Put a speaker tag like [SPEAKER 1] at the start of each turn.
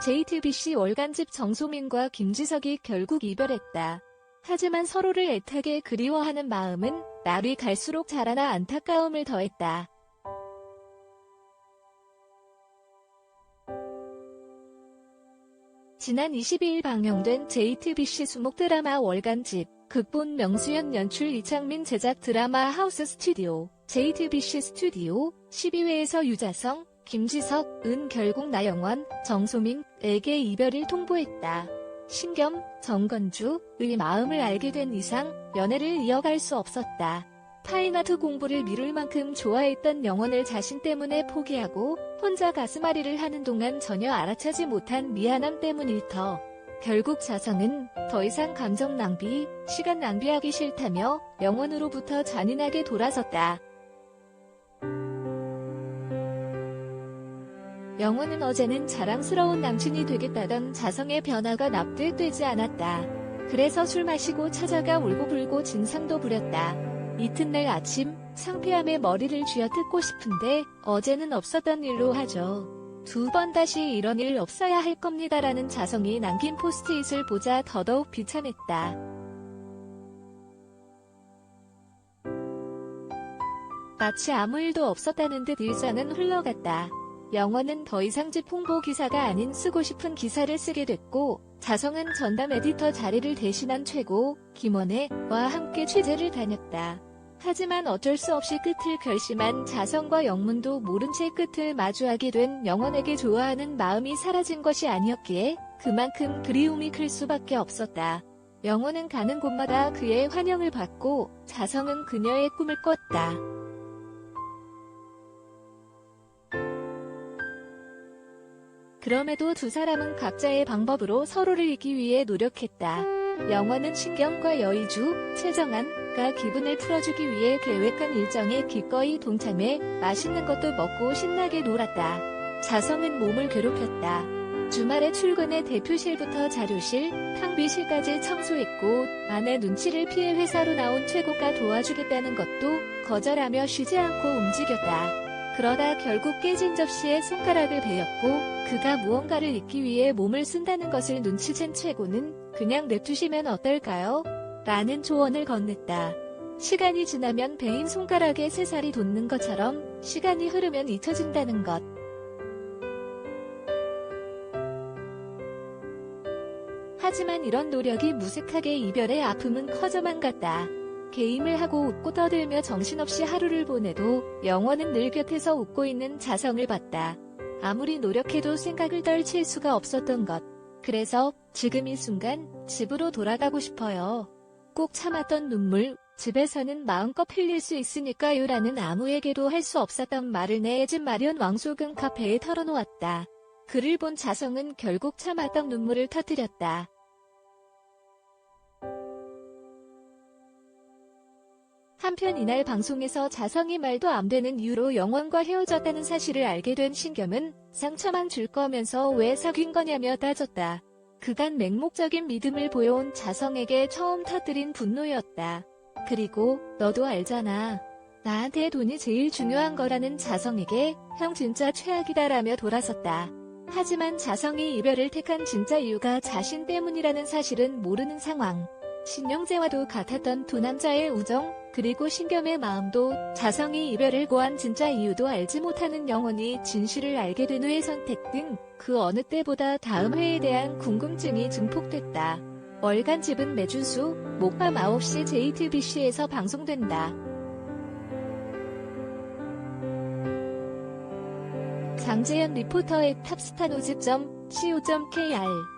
[SPEAKER 1] JTBC 월간집 정소민과 김지석이 결국 이별했다. 하지만 서로를 애타게 그리워하는 마음은 날이 갈수록 자라나 안타까움을 더했다. 지난 22일 방영된 JTBC 수목 드라마 월간집, 극본 명수현 연출 이창민 제작 드라마 하우스 스튜디오, JTBC 스튜디오 12회에서 유자성, 김지석, 은 결국 나영원, 정소민에게 이별을 통보했다. 신겸, 정건주의 마음을 알게 된 이상 연애를 이어갈 수 없었다. 파인아트 공부를 미룰 만큼 좋아했던 영원을 자신 때문에 포기하고 혼자 가슴앓이를 하는 동안 전혀 알아차지 못한 미안함 때문일 터. 결국 자성은 더 이상 감정 낭비, 시간 낭비하기 싫다며 영원으로부터 잔인하게 돌아섰다. 영원은 어제는 자랑스러운 남친이 되겠다던 자성의 변화가 납득되지 않았다. 그래서 술 마시고 찾아가 울고불고 진상도 부렸다. 이튿날 아침, 상쾌함에 머리를 쥐어 뜯고 싶은데 어제는 없었던 일로 하죠. 2번 다시 이런 일 없어야 할 겁니다라는 자성이 남긴 포스트잇을 보자 더더욱 비참했다. 마치 아무 일도 없었다는 듯 일상은 흘러갔다. 영원은 더 이상 집 홍보 기사가 아닌 쓰고 싶은 기사를 쓰게 됐고, 자성은 전담 에디터 자리를 대신한 최고, 김원혜와 함께 취재를 다녔다. 하지만 어쩔 수 없이 끝을 결심한 자성과 영문도 모른 채 끝을 마주하게 된 영원에게 좋아하는 마음이 사라진 것이 아니었기에 그만큼 그리움이 클 수밖에 없었다. 영원은 가는 곳마다 그의 환영을 받고 자성은 그녀의 꿈을 꿨다. 그럼에도 두 사람은 각자의 방법으로 서로를 잊기 위해 노력했다. 영원은 신경과 여의주, 최정안가 기분을 풀어주기 위해 계획한 일정에 기꺼이 동참해 맛있는 것도 먹고 신나게 놀았다. 자성은 몸을 괴롭혔다. 주말에 출근해 대표실부터 자료실, 탕비실까지 청소했고 아내 눈치를 피해 회사로 나온 최고가 도와주겠다는 것도 거절하며 쉬지 않고 움직였다. 그러다 결국 깨진 접시에 손가락을 베었고 그가 무언가를 잊기 위해 몸을 쓴다는 것을 눈치챈 최고는 그냥 냅두시면 어떨까요? 라는 조언을 건넸다. 시간이 지나면 베인 손가락에 새살이 돋는 것처럼 시간이 흐르면 잊혀진다는 것. 하지만 이런 노력이 무색하게 이별의 아픔은 커져만 갔다. 게임을 하고 웃고 떠들며 정신없이 하루를 보내도 영원은 늘 곁에서 웃고 있는 자성을 봤다. 아무리 노력해도 생각을 떨칠 수가 없었던 것. 그래서 지금 이 순간 집으로 돌아가고 싶어요. 꼭 참았던 눈물, 집에서는 마음껏 흘릴 수 있으니까요 라는 아무에게도 할 수 없었던 말을 내 집 마련 왕소금 카페에 털어놓았다. 그를 본 자성은 결국 참았던 눈물을 터뜨렸다. 한편 이날 방송에서 자성이 말도 안 되는 이유로 영원과 헤어졌다는 사실을 알게 된 신겸은 상처만 줄 거면서 왜 사귄 거냐며 따졌다. 그간 맹목적인 믿음을 보여온 자성에게 처음 터뜨린 분노였다. 그리고 너도 알잖아. 나한테 돈이 제일 중요한 거라는 자성에게 형 진짜 최악이다라며 돌아섰다. 하지만 자성이 이별을 택한 진짜 이유가 자신 때문이라는 사실은 모르는 상황. 신영재와도 같았던 두 남자의 우정, 그리고 신겸의 마음도 자성이 이별을 고한 진짜 이유도 알지 못하는 영원이 진실을 알게 된 후의 선택 등 그 어느 때보다 다음 회에 대한 궁금증이 증폭됐다. 월간집은 매주 수, 목 밤 9시 JTBC에서 방송된다. 장재현 리포터의 탑스타노즈.co.kr